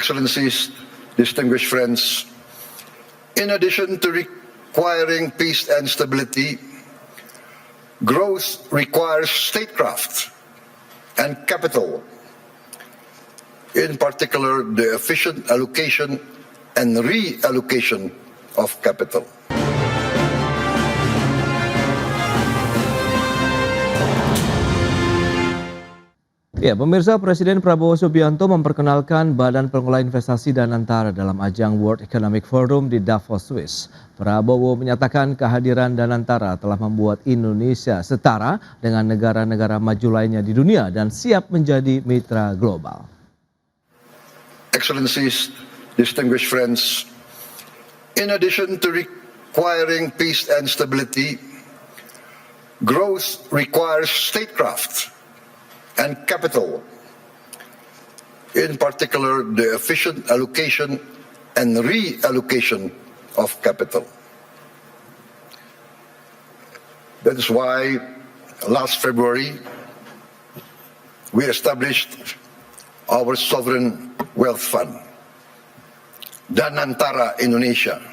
Excellencies, distinguished friends, in addition to requiring peace and stability, growth requires statecraft and capital, in particular the efficient allocation and reallocation of capital. Ya, pemirsa, Presiden Prabowo Subianto memperkenalkan Badan Pengelola Investasi Danantara dalam ajang World Economic Forum di Davos, Swiss. Prabowo menyatakan kehadiran Danantara telah membuat Indonesia setara dengan negara-negara maju lainnya di dunia dan siap menjadi mitra global. Excellencies, distinguished friends, in addition to requiring peace and stability, growth requires statecraft and capital, in particular the efficient allocation and reallocation of capital. That is why last February we established our sovereign wealth fund, Danantara Indonesia.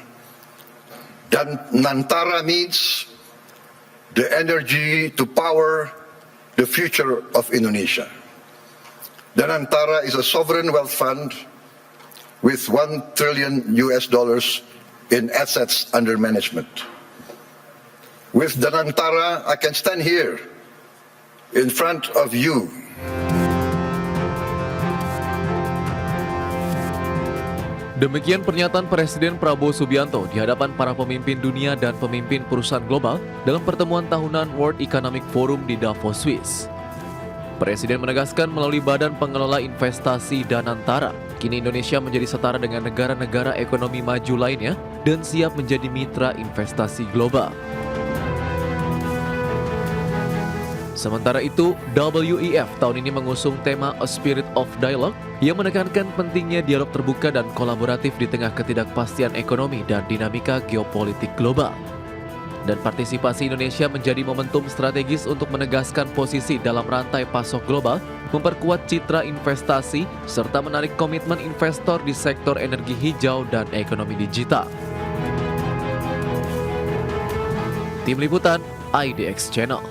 Danantara means the energy to power the future of Indonesia. Danantara is a sovereign wealth fund with $1 trillion in assets under management. With Danantara, I can stand here in front of you Demikian pernyataan Presiden Prabowo Subianto di hadapan para pemimpin dunia dan pemimpin perusahaan global dalam pertemuan tahunan World Economic Forum di Davos, Swiss. Presiden menegaskan melalui Badan Pengelola Investasi Danantara, kini Indonesia menjadi setara dengan negara-negara ekonomi maju lainnya dan siap menjadi mitra investasi global. Sementara itu, WEF tahun ini mengusung tema A Spirit of Dialogue yang menekankan pentingnya dialog terbuka dan kolaboratif di tengah ketidakpastian ekonomi dan dinamika geopolitik global. Dan partisipasi Indonesia menjadi momentum strategis untuk menegaskan posisi dalam rantai pasok global, memperkuat citra investasi, serta menarik komitmen investor di sektor energi hijau dan ekonomi digital. Tim Liputan, IDX Channel.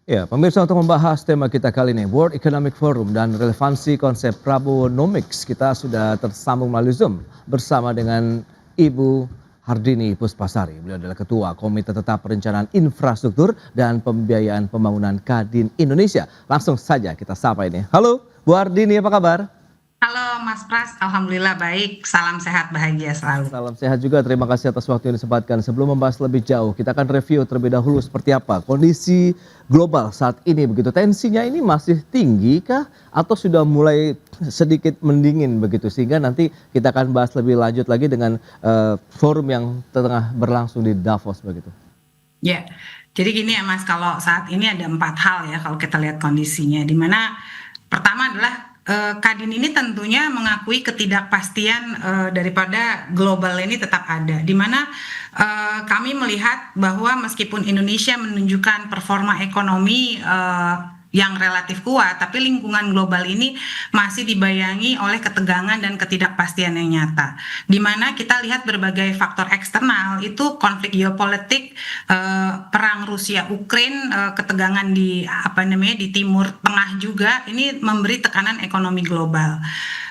Ya, pemirsa, untuk membahas tema kita kali ini, World Economic Forum dan relevansi konsep Prabowonomics, kita sudah tersambung melalui Zoom bersama dengan Ibu Hardini Puspasari. Beliau adalah Ketua Komite Tetap Perencanaan Infrastruktur dan Pembiayaan Pembangunan Kadin Indonesia. Langsung saja kita sapa ini. Halo, Bu Hardini, apa kabar? Halo Mas Pras, Alhamdulillah baik, salam sehat bahagia selalu. Salam sehat juga, terima kasih atas waktu yang disempatkan. Sebelum membahas lebih jauh, kita akan review terlebih dahulu seperti apa kondisi global saat ini begitu. Tensinya ini masih tinggi kah atau sudah mulai sedikit mendingin begitu, sehingga nanti kita akan bahas lebih lanjut lagi dengan forum yang tengah berlangsung di Davos begitu. Ya, jadi gini ya Mas, kalau saat ini ada 4 hal ya kalau kita lihat kondisinya, di mana pertama adalah Kadin ini tentunya mengakui ketidakpastian daripada global ini tetap ada, di mana kami melihat bahwa meskipun Indonesia menunjukkan performa ekonomi yang relatif kuat, tapi lingkungan global ini masih dibayangi oleh ketegangan dan ketidakpastian yang nyata. Di mana kita lihat berbagai faktor eksternal, itu konflik geopolitik, perang Rusia-Ukraina, ketegangan di di Timur Tengah juga, ini memberi tekanan ekonomi global.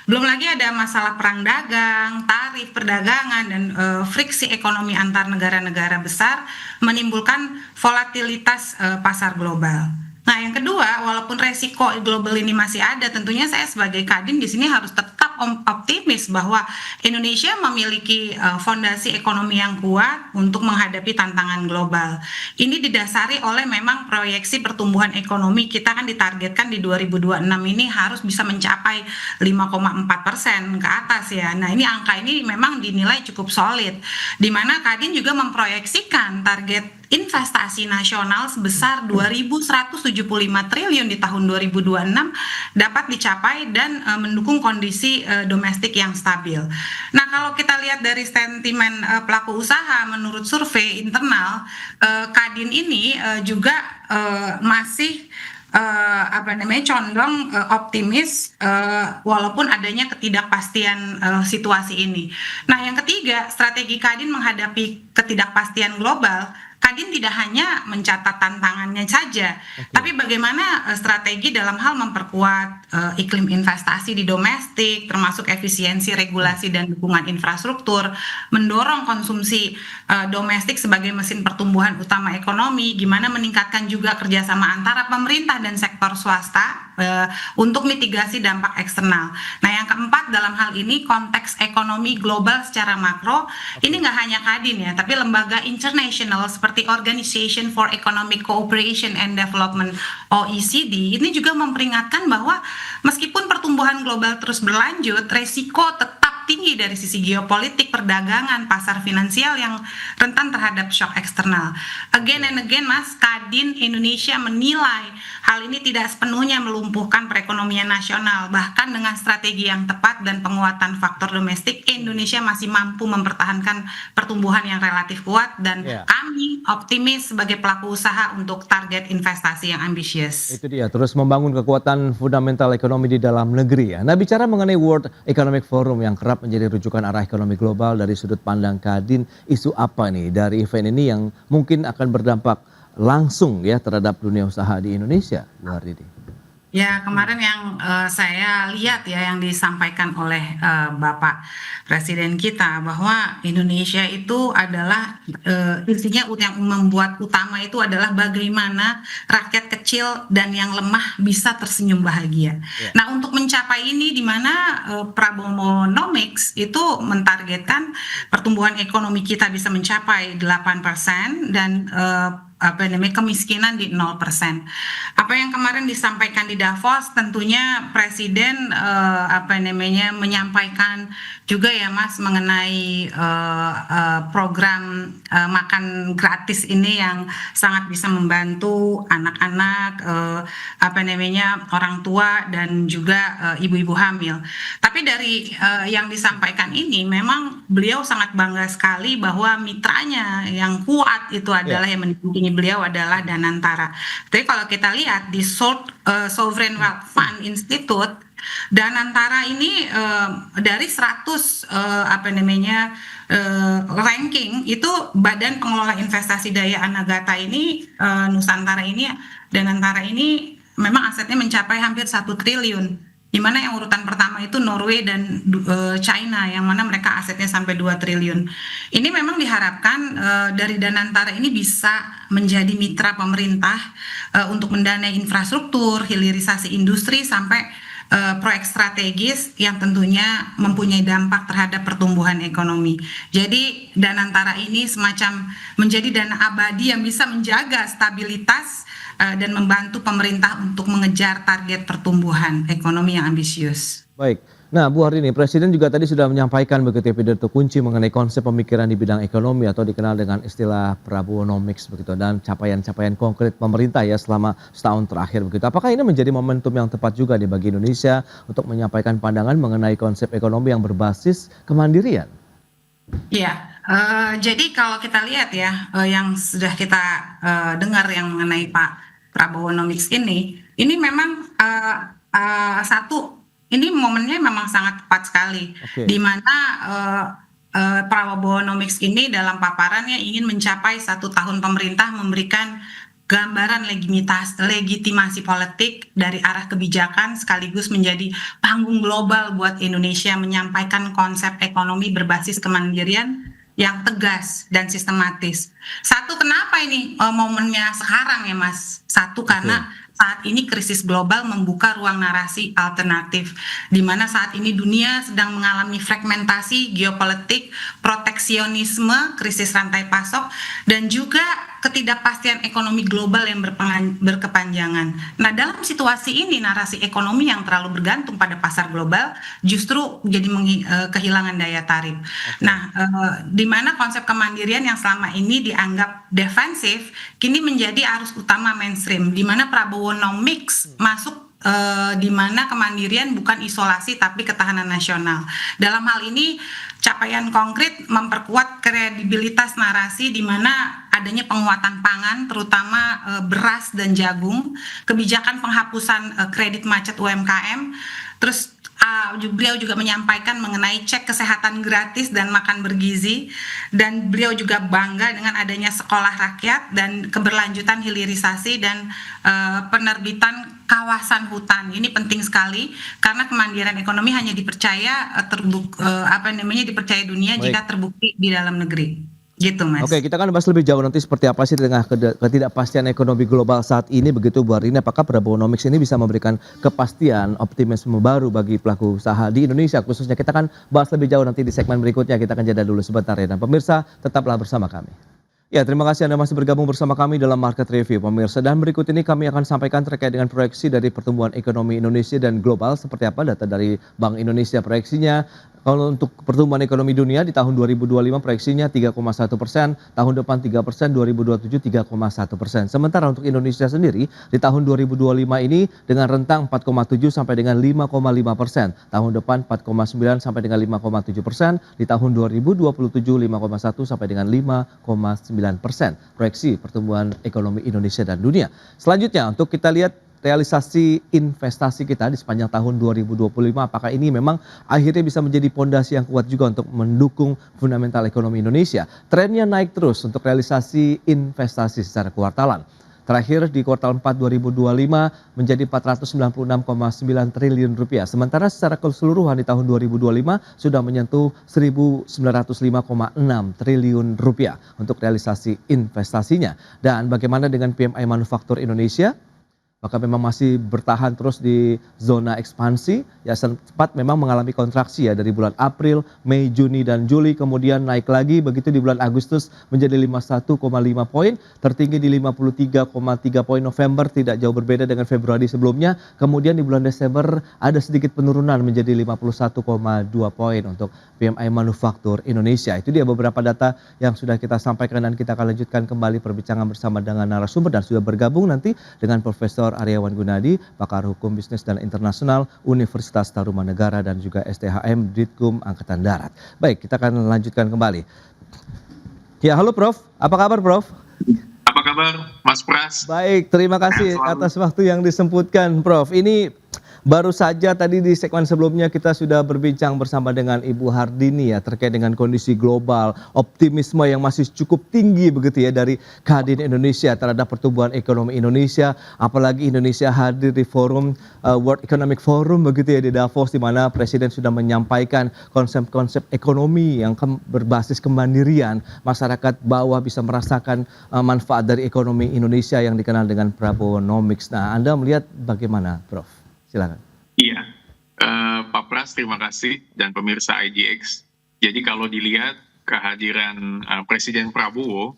Belum lagi ada masalah perang dagang, tarif perdagangan, dan friksi ekonomi antar negara-negara besar menimbulkan volatilitas pasar global. Nah, yang kedua, walaupun resiko global ini masih ada, tentunya saya sebagai Kadin di sini harus tetap optimis bahwa Indonesia memiliki fondasi ekonomi yang kuat untuk menghadapi tantangan global. Ini didasari oleh memang proyeksi pertumbuhan ekonomi kita kan ditargetkan di 2026 ini harus bisa mencapai 5,4% ke atas ya. Nah, ini angka ini memang dinilai cukup solid, di mana Kadin juga memproyeksikan target investasi nasional sebesar 2.175 triliun di tahun 2026 dapat dicapai dan mendukung kondisi domestik yang stabil. Nah, kalau kita lihat dari sentimen pelaku usaha menurut survei internal, Kadin ini juga masih condong optimis walaupun adanya ketidakpastian situasi ini. Nah, yang ketiga, strategi Kadin menghadapi ketidakpastian global. Kadin tidak hanya mencatat tantangannya saja, tapi bagaimana strategi dalam hal memperkuat iklim investasi di domestik, termasuk efisiensi regulasi dan dukungan infrastruktur, mendorong konsumsi domestik sebagai mesin pertumbuhan utama ekonomi, gimana meningkatkan juga kerjasama antara pemerintah dan sektor swasta untuk mitigasi dampak eksternal. Nah, yang keempat dalam hal ini konteks ekonomi global secara makro, ini nggak hanya Kadin ya, tapi lembaga internasional seperti Organization for Economic Cooperation and Development (OECD) ini juga memperingatkan bahwa meskipun pertumbuhan global terus berlanjut, resiko tetap tinggi dari sisi geopolitik, perdagangan, pasar finansial yang rentan terhadap shock eksternal. Again and again, Mas, Kadin Indonesia menilai hal ini tidak sepenuhnya melumpuhkan perekonomian nasional. Bahkan dengan strategi yang tepat dan penguatan faktor domestik, Indonesia masih mampu mempertahankan pertumbuhan yang relatif kuat dan kami optimis sebagai pelaku usaha untuk target investasi yang ambisius. Itu dia, terus membangun kekuatan fundamental ekonomi di dalam negeri ya. Nah, bicara mengenai World Economic Forum yang kerap menjadi rujukan arah ekonomi global, dari sudut pandang Kadin, isu apa nih dari event ini yang mungkin akan berdampak langsung ya terhadap dunia usaha di Indonesia, Bu Hardini? Ya, kemarin yang saya lihat ya yang disampaikan oleh Bapak Presiden kita bahwa Indonesia itu adalah intinya yang membuat utama itu adalah bagaimana rakyat kecil dan yang lemah bisa tersenyum bahagia. Nah, untuk mencapai ini di mana Prabowonomics itu mentargetkan pertumbuhan ekonomi kita bisa mencapai 8% dan kemiskinan di 0%. Apa yang kemarin disampaikan di Davos tentunya Presiden menyampaikan juga ya Mas mengenai program makan gratis ini yang sangat bisa membantu anak-anak orang tua dan juga ibu-ibu hamil. Tapi dari yang disampaikan ini memang beliau sangat bangga sekali bahwa mitranya yang kuat itu adalah yang mendampingi beliau adalah Danantara. Tapi kalau kita lihat di Sovereign Wealth Fund Institute, Danantara ini dari 100 ranking itu Badan Pengelola Investasi Daya Anagata ini Nusantara ini Danantara ini memang asetnya mencapai hampir 1 triliun. Di mana yang urutan pertama itu Norway dan China yang mana mereka asetnya sampai 2 triliun. Ini memang diharapkan dari Danantara ini bisa menjadi mitra pemerintah untuk mendanai infrastruktur, hilirisasi industri sampai proyek strategis yang tentunya mempunyai dampak terhadap pertumbuhan ekonomi. Jadi Danantara ini semacam menjadi dana abadi yang bisa menjaga stabilitas dan membantu pemerintah untuk mengejar target pertumbuhan ekonomi yang ambisius. Baik. Nah, Bu Hardini, Presiden juga tadi sudah menyampaikan begitu pidato kunci mengenai konsep pemikiran di bidang ekonomi atau dikenal dengan istilah Prabowonomics begitu, dan capaian-capaian konkret pemerintah ya selama setahun terakhir begitu. Apakah ini menjadi momentum yang tepat juga nih bagi Indonesia untuk menyampaikan pandangan mengenai konsep ekonomi yang berbasis kemandirian? Ya, jadi kalau kita lihat ya yang sudah kita dengar yang mengenai Pak Prabowonomics ini memang ini momennya memang sangat tepat sekali, di mana Prabowonomics ini dalam paparannya ingin mencapai 1 tahun pemerintah memberikan gambaran legitimasi politik dari arah kebijakan sekaligus menjadi panggung global buat Indonesia menyampaikan konsep ekonomi berbasis kemandirian yang tegas dan sistematis. Satu, kenapa ini momennya sekarang ya Mas? Satu, karena saat ini krisis global membuka ruang narasi alternatif, di mana saat ini dunia sedang mengalami fragmentasi geopolitik, proteksionisme, krisis rantai pasok, dan juga ketidakpastian ekonomi global yang berkepanjangan. Nah, dalam situasi ini narasi ekonomi yang terlalu bergantung pada pasar global justru jadi kehilangan daya tarik. Nah, di mana konsep kemandirian yang selama ini dianggap defensif kini menjadi arus utama mainstream, di mana Prabowonomics masuk di mana kemandirian bukan isolasi tapi ketahanan nasional. Dalam hal ini capaian konkret memperkuat kredibilitas narasi di mana adanya penguatan pangan terutama beras dan jagung, kebijakan penghapusan kredit macet UMKM, terus beliau juga menyampaikan mengenai cek kesehatan gratis dan makan bergizi, dan beliau juga bangga dengan adanya sekolah rakyat dan keberlanjutan hilirisasi dan penerbitan kawasan hutan. Ini penting sekali karena kemandirian ekonomi hanya dipercaya dipercaya dunia Baik. jika terbukti di dalam negeri. Gitu, Mas. Oke, kita akan bahas lebih jauh nanti seperti apa sih di tengah ketidakpastian ekonomi global saat ini begitu Bu Ardini. Apakah Prabowonomics ini bisa memberikan kepastian, optimisme baru bagi pelaku usaha di Indonesia khususnya. Kita akan bahas lebih jauh nanti di segmen berikutnya. Kita akan jeda dulu sebentar ya. Dan pemirsa tetaplah bersama kami. Ya, terima kasih Anda masih bergabung bersama kami dalam Market Review, pemirsa. Dan berikut ini kami akan sampaikan terkait dengan proyeksi dari pertumbuhan ekonomi Indonesia dan global. Seperti apa data dari Bank Indonesia proyeksinya. Kalau untuk pertumbuhan ekonomi dunia di tahun 2025 proyeksinya 3,1%, tahun depan 3%, 2027 3,1%. Sementara untuk Indonesia sendiri di tahun 2025 ini dengan rentang 4,7 sampai dengan 5,5%, tahun depan 4,9 sampai dengan 5,7%, di tahun 2027 5,1 sampai dengan 5,9%. Proyeksi pertumbuhan ekonomi Indonesia dan dunia. Selanjutnya untuk kita lihat realisasi investasi kita di sepanjang tahun 2025, apakah ini memang akhirnya bisa menjadi pondasi yang kuat juga untuk mendukung fundamental ekonomi Indonesia. Trennya naik terus untuk realisasi investasi secara kuartalan. Terakhir di kuartal 4 2025 menjadi 496,9 triliun rupiah. Sementara secara keseluruhan di tahun 2025 sudah menyentuh 1.905,6 triliun rupiah untuk realisasi investasinya. Dan bagaimana dengan PMI Manufaktur Indonesia? Maka memang masih bertahan terus di zona ekspansi, ya sempat memang mengalami kontraksi ya dari bulan April, Mei, Juni dan Juli, kemudian naik lagi begitu di bulan Agustus menjadi 51,5 poin, tertinggi di 53,3 poin November, tidak jauh berbeda dengan Februari sebelumnya, kemudian di bulan Desember ada sedikit penurunan menjadi 51,2 poin untuk PMI Manufaktur Indonesia. Itu dia beberapa data yang sudah kita sampaikan dan kita akan lanjutkan kembali perbincangan bersama dengan narasumber dan sudah bergabung nanti dengan Profesor Aryawan Gunadi, pakar hukum bisnis dan internasional Universitas Tarumanegara dan juga STHM Ditkum Angkatan Darat. Baik, kita akan lanjutkan kembali. Ya, halo Prof. Apa kabar Prof? Apa kabar Mas Pras? Baik, terima kasih atas waktu yang disemputkan Prof. Ini baru saja tadi di segmen sebelumnya kita sudah berbincang bersama dengan Ibu Hardini ya terkait dengan kondisi global, optimisme yang masih cukup tinggi begitu ya dari kehadiran Indonesia terhadap pertumbuhan ekonomi Indonesia, apalagi Indonesia hadir di forum World Economic Forum begitu ya di Davos, di mana Presiden sudah menyampaikan konsep-konsep ekonomi yang berbasis kemandirian, masyarakat bawah bisa merasakan manfaat dari ekonomi Indonesia yang dikenal dengan Prabowonomics. Nah, Anda melihat bagaimana Prof? Silakan. Iya, Pak Pras terima kasih dan pemirsa IGX. Jadi kalau dilihat kehadiran Presiden Prabowo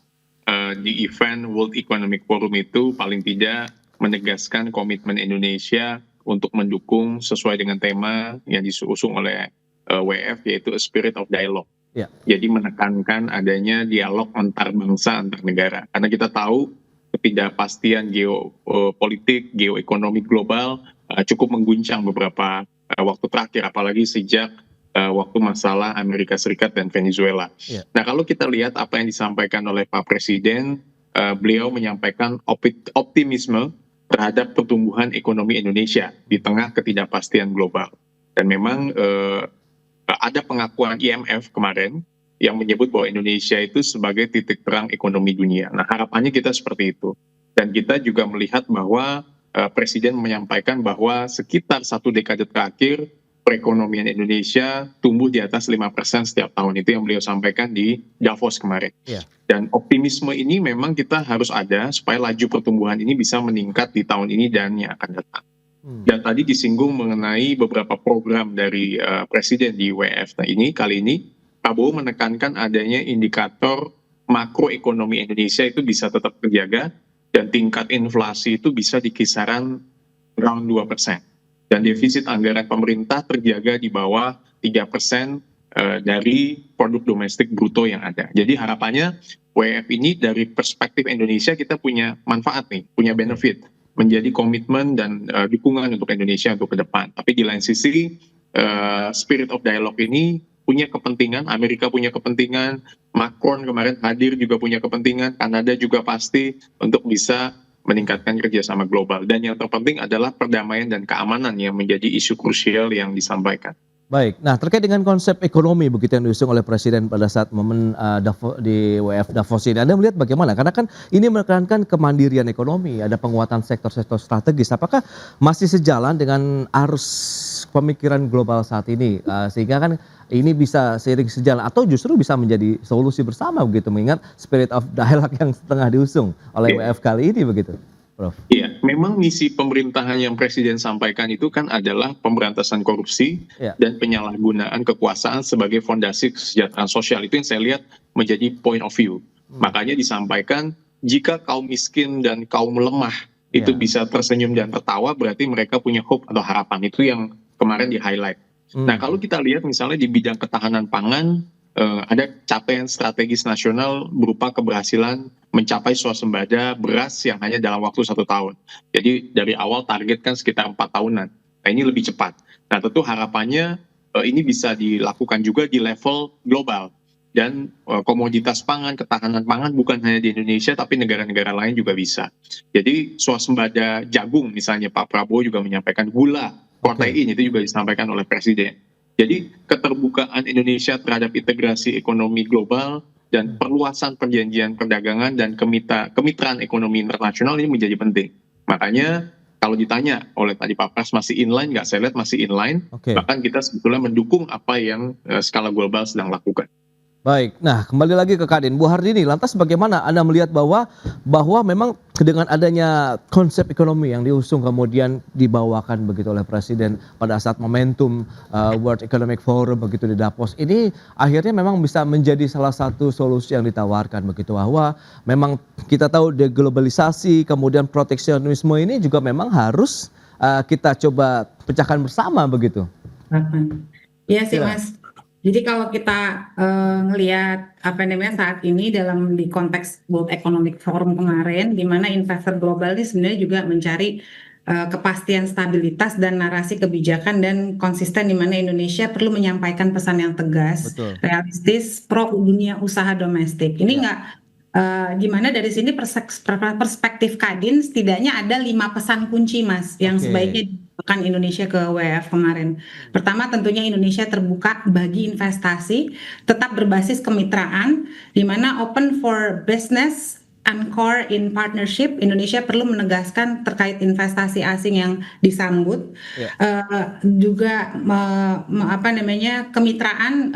di event World Economic Forum itu paling tidak menegaskan komitmen Indonesia untuk mendukung sesuai dengan tema yang diusung oleh WF yaitu A Spirit of Dialogue. Ya. Jadi menekankan adanya dialog antar bangsa, antar negara. Karena kita tahu ketidakpastian geopolitik, geoekonomi global cukup mengguncang beberapa waktu terakhir, apalagi sejak waktu masalah Amerika Serikat dan Venezuela. Yeah. Nah, kalau kita lihat apa yang disampaikan oleh Pak Presiden, beliau menyampaikan optimisme terhadap pertumbuhan ekonomi Indonesia di tengah ketidakpastian global. Dan memang ada pengakuan IMF kemarin yang menyebut bahwa Indonesia itu sebagai titik terang ekonomi dunia. Nah, harapannya kita seperti itu. Dan kita juga melihat bahwa Presiden menyampaikan bahwa sekitar 1 dekade terakhir perekonomian Indonesia tumbuh di atas 5% setiap tahun. Itu yang beliau sampaikan di Davos kemarin. Yeah. Dan optimisme ini memang kita harus ada supaya laju pertumbuhan ini bisa meningkat di tahun ini dan yang akan datang. Dan tadi disinggung mengenai beberapa program dari Presiden di WF. Nah, kali ini Prabowo menekankan adanya indikator makroekonomi Indonesia itu bisa tetap terjaga dan tingkat inflasi itu bisa di kisaran around 2%. Dan defisit anggaran pemerintah terjaga di bawah 3% dari produk domestik bruto yang ada. Jadi harapannya WF ini dari perspektif Indonesia kita punya manfaat nih, punya benefit. menjadi komitmen dan dukungan untuk Indonesia untuk ke depan. Tapi di lain sisi, spirit of dialogue ini punya kepentingan, Amerika punya kepentingan, Macron kemarin hadir juga punya kepentingan, Kanada juga pasti untuk bisa meningkatkan kerjasama global. Dan yang terpenting adalah perdamaian dan keamanan yang menjadi isu krusial yang disampaikan. Baik, nah terkait dengan konsep ekonomi begitu yang diusung oleh Presiden pada saat momen di WF Davos ini, Anda melihat bagaimana? Karena kan ini menekankan kemandirian ekonomi, ada penguatan sektor-sektor strategis. Apakah masih sejalan dengan arus pemikiran global saat ini? Sehingga kan ini bisa seiring sejalan atau justru bisa menjadi solusi bersama begitu, mengingat spirit of dialogue yang setengah diusung oleh WF kali ini begitu, Prof. Iya, memang misi pemerintahan yang Presiden sampaikan itu kan adalah pemberantasan korupsi Ya. dan penyalahgunaan kekuasaan sebagai fondasi kesejahteraan sosial. Itu yang saya lihat menjadi point of view. Makanya disampaikan jika kaum miskin dan kaum lemah itu Ya. bisa tersenyum dan tertawa, berarti mereka punya hope atau harapan. Itu yang kemarin di-highlight. Nah, kalau kita lihat misalnya di bidang ketahanan pangan, ada capaian strategis nasional berupa keberhasilan mencapai swasembada beras yang hanya dalam waktu 1 tahun. Jadi dari awal target kan sekitar 4 tahunan. Nah, ini lebih cepat. Nah, tentu harapannya ini bisa dilakukan juga di level global. Dan komoditas pangan, ketahanan pangan bukan hanya di Indonesia, tapi negara-negara lain juga bisa. Jadi swasembada jagung misalnya, Pak Prabowo juga menyampaikan gula, protein itu juga disampaikan oleh Presiden. Jadi keterbukaan Indonesia terhadap integrasi ekonomi global dan perluasan perjanjian perdagangan dan kemitraan ekonomi internasional ini menjadi penting. Makanya kalau ditanya oleh tadi Pak Pras masih inline nggak, saya lihat masih inline. Oke. Bahkan kita sebetulnya mendukung apa yang skala global sedang lakukan. Baik, nah kembali lagi ke Kadin, Bu Hardini, lantas bagaimana Anda melihat bahwa memang dengan adanya konsep ekonomi yang diusung kemudian dibawakan begitu oleh Presiden pada saat momentum World Economic Forum begitu di Davos ini akhirnya memang bisa menjadi salah satu solusi yang ditawarkan begitu, bahwa memang kita tahu deglobalisasi kemudian proteksionisme ini juga memang harus kita coba pecahkan bersama begitu. Iya sih Ya. Mas. Jadi kalau kita ngelihat saat ini di konteks World Economic Forum kemarin, di mana investor global ini sebenarnya juga mencari kepastian stabilitas dan narasi kebijakan dan konsisten, di mana Indonesia perlu menyampaikan pesan yang tegas, Betul. realistis, pro dunia usaha domestik. Ini nggak gimana dari sini perspektif Kadin setidaknya ada 5 pesan kunci Mas yang Oke. sebaiknya dibawakan Indonesia ke WF kemarin. Pertama tentunya Indonesia terbuka bagi investasi, tetap berbasis kemitraan, di mana open for business and core in partnership. Indonesia perlu menegaskan terkait investasi asing yang disambut. Ya. Juga kemitraan,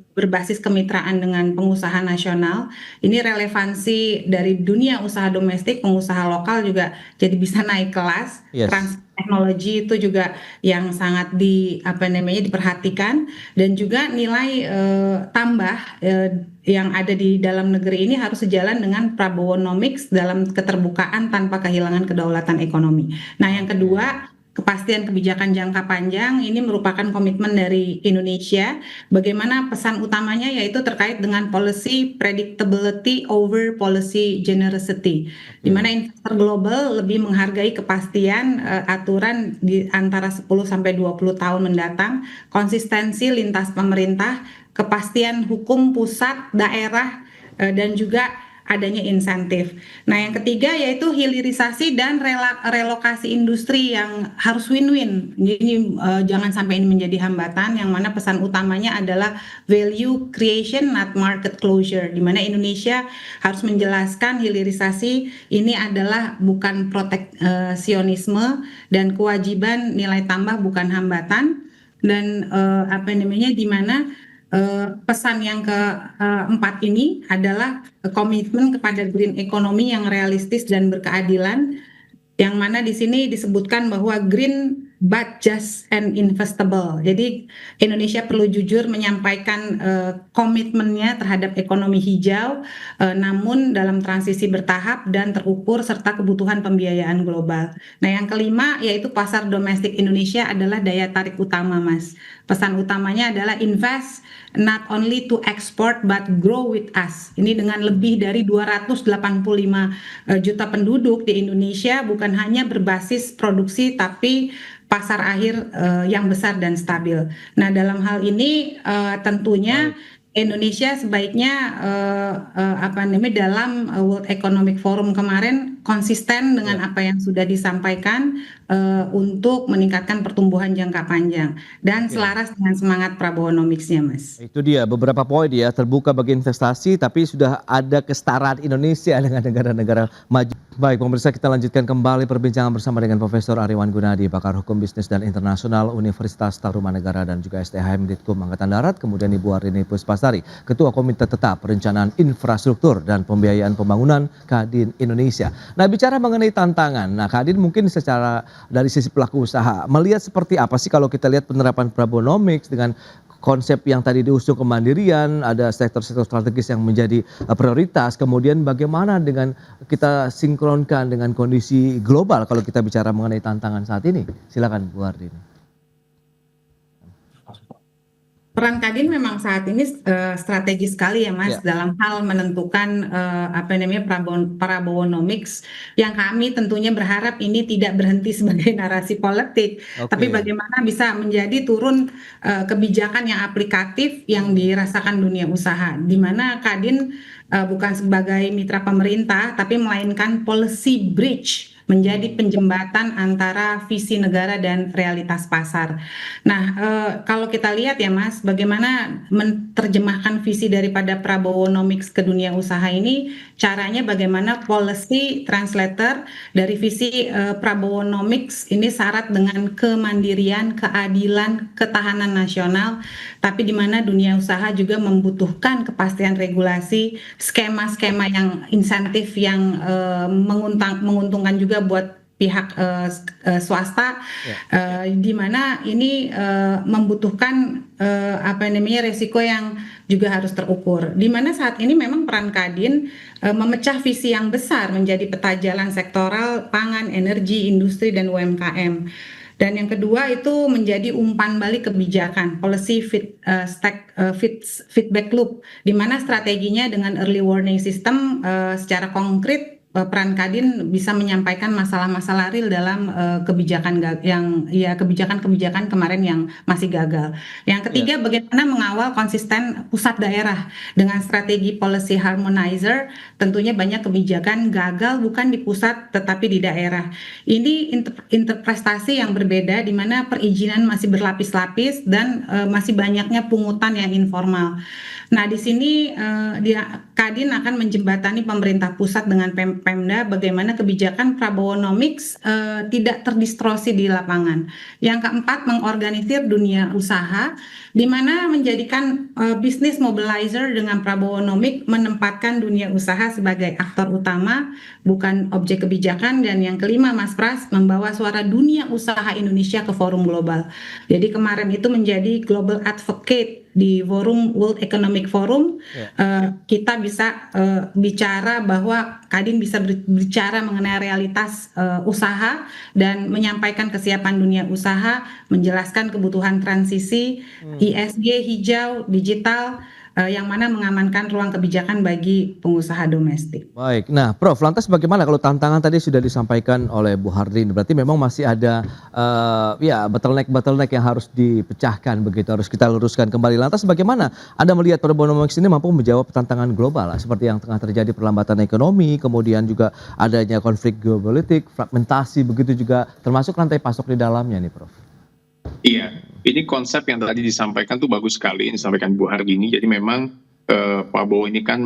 berbasis kemitraan dengan pengusaha nasional. Ini relevansi dari dunia usaha domestik, pengusaha lokal juga jadi bisa naik kelas. Yes. Transfer teknologi itu juga yang sangat diperhatikan, dan juga nilai tambah yang ada di dalam negeri ini harus sejalan dengan Prabowonomics dalam keterbukaan tanpa kehilangan kedaulatan ekonomi. Nah, yang kedua, kepastian kebijakan jangka panjang ini merupakan komitmen dari Indonesia. Bagaimana pesan utamanya yaitu terkait dengan policy predictability over policy generosity, di mana investor global lebih menghargai kepastian aturan di antara 10 sampai 20 tahun mendatang, konsistensi lintas pemerintah, kepastian hukum pusat, daerah, dan juga adanya insentif. Nah, yang ketiga yaitu hilirisasi dan relokasi industri yang harus win-win. Jadi jangan sampai ini menjadi hambatan, yang mana pesan utamanya adalah value creation not market closure, di mana Indonesia harus menjelaskan hilirisasi ini adalah bukan proteksionisme dan kewajiban nilai tambah bukan hambatan. Dan di mana pesan yang keempat ini adalah komitmen kepada green economy yang realistis dan berkeadilan, yang mana di sini disebutkan bahwa green but just and investable. Jadi Indonesia perlu jujur menyampaikan komitmennya terhadap ekonomi hijau, namun dalam transisi bertahap dan terukur serta kebutuhan pembiayaan global. Nah, yang kelima yaitu pasar domestik Indonesia adalah daya tarik utama, Mas. Pesan utamanya adalah invest not only to export but grow with us. Ini dengan lebih dari 285 juta penduduk di Indonesia, bukan hanya berbasis produksi tapi pasar akhir yang besar dan stabil. Nah, dalam hal ini tentunya Indonesia sebaiknya dalam World Economic Forum kemarin konsisten dengan apa yang sudah disampaikan untuk meningkatkan pertumbuhan jangka panjang dan selaras dengan semangat Prabowonomics-nya, Mas. Itu dia beberapa poin ya, terbuka bagi investasi tapi sudah ada kesetaraan Indonesia dengan negara-negara maju. Baik pemirsa, kita lanjutkan kembali perbincangan bersama dengan Profesor Ariwan Gunadi, pakar hukum bisnis dan internasional Universitas Tarumanegara dan juga STHM Ditkum Angkatan Darat, kemudian Ibu Ardini Puspasari, Ketua Komite Tetap Perencanaan Infrastruktur dan Pembiayaan Pembangunan Kadin Indonesia. Nah, bicara mengenai tantangan, nah Kadin mungkin secara dari sisi pelaku usaha melihat seperti apa sih kalau kita lihat penerapan Prabowonomics dengan konsep yang tadi diusung kemandirian, ada sektor-sektor strategis yang menjadi prioritas, kemudian bagaimana dengan kita sinkronkan dengan kondisi global kalau kita bicara mengenai tantangan saat ini. Silakan Bu Ardini. Peran Kadin memang saat ini strategis sekali ya, Mas, dalam hal menentukan Prabowonomics yang kami tentunya berharap ini tidak berhenti sebagai narasi politik, tapi bagaimana bisa menjadi turun kebijakan yang aplikatif yang dirasakan dunia usaha, di mana Kadin bukan sebagai mitra pemerintah tapi melainkan policy bridge, menjadi penjembatan antara visi negara dan realitas pasar. Nah, kalau kita lihat ya Mas, bagaimana menerjemahkan visi daripada Prabowonomics ke dunia usaha ini, caranya bagaimana policy translator dari visi Prabowonomics ini syarat dengan kemandirian, keadilan, ketahanan nasional, tapi di mana dunia usaha juga membutuhkan kepastian regulasi, skema-skema yang insentif yang menguntungkan juga buat pihak swasta, di mana ini membutuhkan resiko yang juga harus terukur. Di mana saat ini memang peran Kadin memecah visi yang besar menjadi peta jalan sektoral pangan, energi, industri dan UMKM. Dan yang kedua itu menjadi umpan balik kebijakan, policy feedback loop, di mana strateginya dengan early warning system secara konkret peran Kadin bisa menyampaikan masalah-masalah real dalam kebijakan-kebijakan kemarin yang masih gagal. Yang ketiga, bagaimana mengawal konsisten pusat daerah dengan strategi policy harmonizer. Tentunya banyak kebijakan gagal bukan di pusat tetapi di daerah. Ini interpretasi yang berbeda di mana perizinan masih berlapis-lapis dan masih banyaknya pungutan yang informal. Nah, di sini Kadin akan menjembatani pemerintah pusat dengan Pemda bagaimana kebijakan Prabowonomics tidak terdistorsi di lapangan. Yang keempat, mengorganisir dunia usaha di mana menjadikan business mobilizer dengan Prabowonomics menempatkan dunia usaha sebagai aktor utama bukan objek kebijakan. Dan yang kelima, Mas Pras, membawa suara dunia usaha Indonesia ke forum global. Jadi kemarin itu menjadi global advocate di forum World Economic Forum. Kita bisa bicara bahwa Kadin bisa berbicara mengenai realitas usaha dan menyampaikan kesiapan dunia usaha, menjelaskan kebutuhan transisi ESG, hijau, digital, yang mana mengamankan ruang kebijakan bagi pengusaha domestik. Baik, nah Prof, lantas bagaimana kalau tantangan tadi sudah disampaikan oleh Bu Hardini, berarti memang masih ada bottleneck yang harus dipecahkan begitu, harus kita luruskan kembali. Lantas bagaimana Anda melihat Prabowonomics ini mampu menjawab tantangan global seperti yang tengah terjadi, perlambatan ekonomi, kemudian juga adanya konflik geopolitik, fragmentasi, begitu juga termasuk rantai pasok di dalamnya nih Prof? Iya, ini konsep yang tadi disampaikan tuh bagus sekali, yang disampaikan Bu Hardini. Jadi memang Prabowo ini kan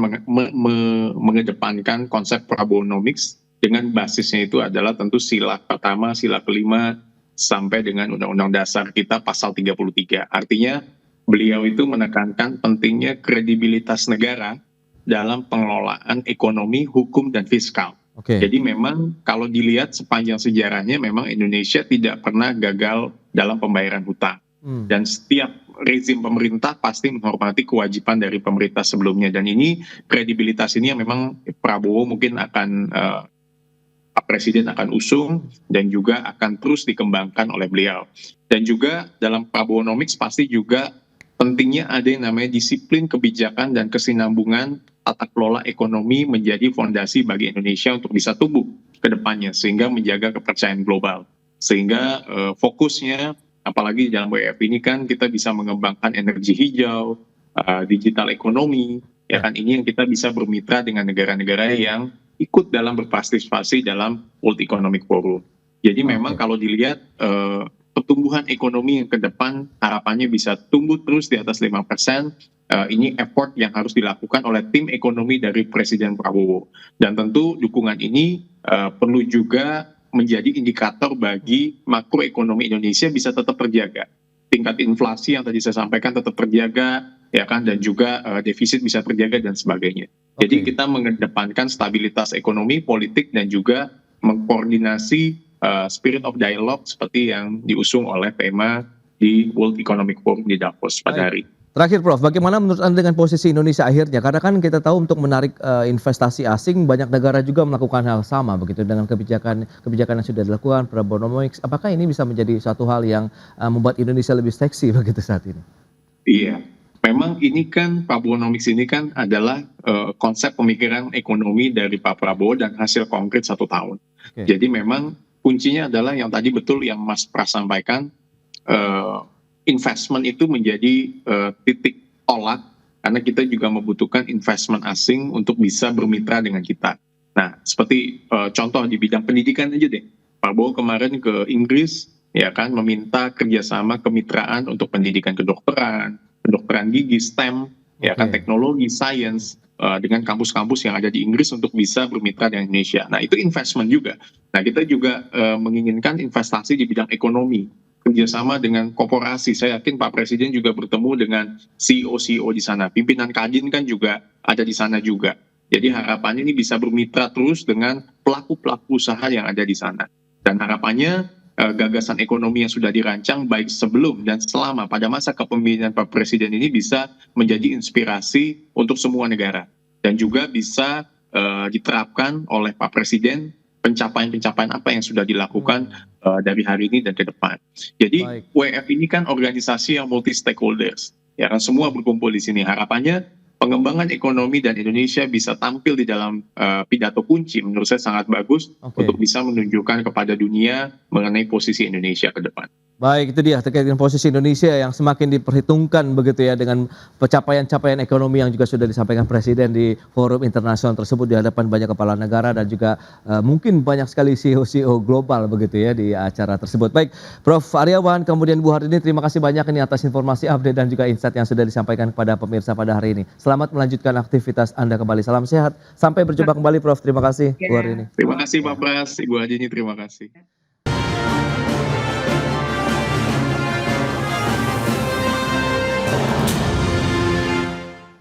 mengedepankan konsep Prabowonomics dengan basisnya itu adalah tentu sila pertama, sila kelima, sampai dengan Undang-Undang Dasar kita pasal 33. Artinya beliau itu menekankan pentingnya kredibilitas negara dalam pengelolaan ekonomi, hukum, dan fiskal. Oke. Jadi memang kalau dilihat sepanjang sejarahnya memang Indonesia tidak pernah gagal dalam pembayaran hutang. Dan setiap rezim pemerintah pasti menghormati kewajiban dari pemerintah sebelumnya. Dan ini kredibilitas ini yang memang Prabowo mungkin akan Pak Presiden akan usung dan juga akan terus dikembangkan oleh beliau. Dan juga dalam Prabowonomics pasti juga pentingnya ada yang namanya disiplin kebijakan dan kesinambungan tata kelola ekonomi menjadi fondasi bagi Indonesia untuk bisa tumbuh ke depannya sehingga menjaga kepercayaan global. Sehingga fokusnya apalagi dalam WEF ini kan kita bisa mengembangkan energi hijau, digital ekonomi, ya kan ini yang kita bisa bermitra dengan negara-negara yang ikut dalam berpartisipasi dalam World Economic Forum. Jadi memang kalau dilihat pertumbuhan ekonomi yang ke depan harapannya bisa tumbuh terus di atas 5%. Ini effort yang harus dilakukan oleh tim ekonomi dari Presiden Prabowo. Dan tentu dukungan ini perlu juga menjadi indikator bagi makroekonomi Indonesia bisa tetap terjaga. Tingkat inflasi yang tadi saya sampaikan tetap terjaga, ya kan, dan juga defisit bisa terjaga dan sebagainya. Jadi kita mengedepankan stabilitas ekonomi, politik, dan juga mengkoordinasi spirit of dialogue seperti yang diusung oleh tema di World Economic Forum di Davos pada hari. Terakhir Prof, bagaimana menurut Anda dengan posisi Indonesia akhirnya? Karena kan kita tahu untuk menarik investasi asing banyak negara juga melakukan hal sama begitu dengan kebijakan yang sudah dilakukan Prabowonomics. Apakah ini bisa menjadi suatu hal yang membuat Indonesia lebih seksi begitu saat ini? Iya, memang ini kan Prabowonomics ini kan adalah konsep pemikiran ekonomi dari Pak Prabowo dan hasil konkret 1 tahun. Jadi memang kuncinya adalah yang tadi betul yang Mas Pras sampaikan, investment itu menjadi titik tolak karena kita juga membutuhkan investment asing untuk bisa bermitra dengan kita. Nah, seperti contoh di bidang pendidikan aja deh. Prabowo kemarin ke Inggris, ya kan, meminta kerjasama kemitraan untuk pendidikan kedokteran gigi, STEM, ya kan, teknologi, sains, dengan kampus-kampus yang ada di Inggris untuk bisa bermitra dengan Indonesia. Nah, itu investment juga. Nah, kita juga menginginkan investasi di bidang ekonomi, kerjasama dengan korporasi. Saya yakin Pak Presiden juga bertemu dengan CEO di sana. Pimpinan Kadin kan juga ada di sana juga. Jadi harapannya ini bisa bermitra terus dengan pelaku-pelaku usaha yang ada di sana. Dan harapannya gagasan ekonomi yang sudah dirancang baik sebelum dan selama pada masa kepemimpinan Pak Presiden ini bisa menjadi inspirasi untuk semua negara. Dan juga bisa diterapkan oleh Pak Presiden pencapaian-pencapaian apa yang sudah dilakukan dari hari ini dan ke depan. Jadi WEF ini kan organisasi yang multi stakeholders, ya kan, semua berkumpul di sini. Harapannya pengembangan ekonomi dan Indonesia bisa tampil di dalam pidato kunci menurut saya sangat bagus untuk bisa menunjukkan kepada dunia mengenai posisi Indonesia ke depan. Baik, itu dia terkait dengan posisi Indonesia yang semakin diperhitungkan begitu ya dengan pencapaian-capaian ekonomi yang juga sudah disampaikan Presiden di forum internasional tersebut di hadapan banyak kepala negara dan juga mungkin banyak sekali CEO global begitu ya di acara tersebut. Baik, Prof. Aryawan kemudian Bu Hardini, terima kasih banyak ini atas informasi update dan juga insight yang sudah disampaikan kepada pemirsa pada hari ini. Selamat melanjutkan aktivitas Anda kembali. Salam sehat. Sampai berjumpa kembali Prof. Terima kasih Bu Hardini. Terima kasih Pak Pras, Ibu Hardini, terima kasih.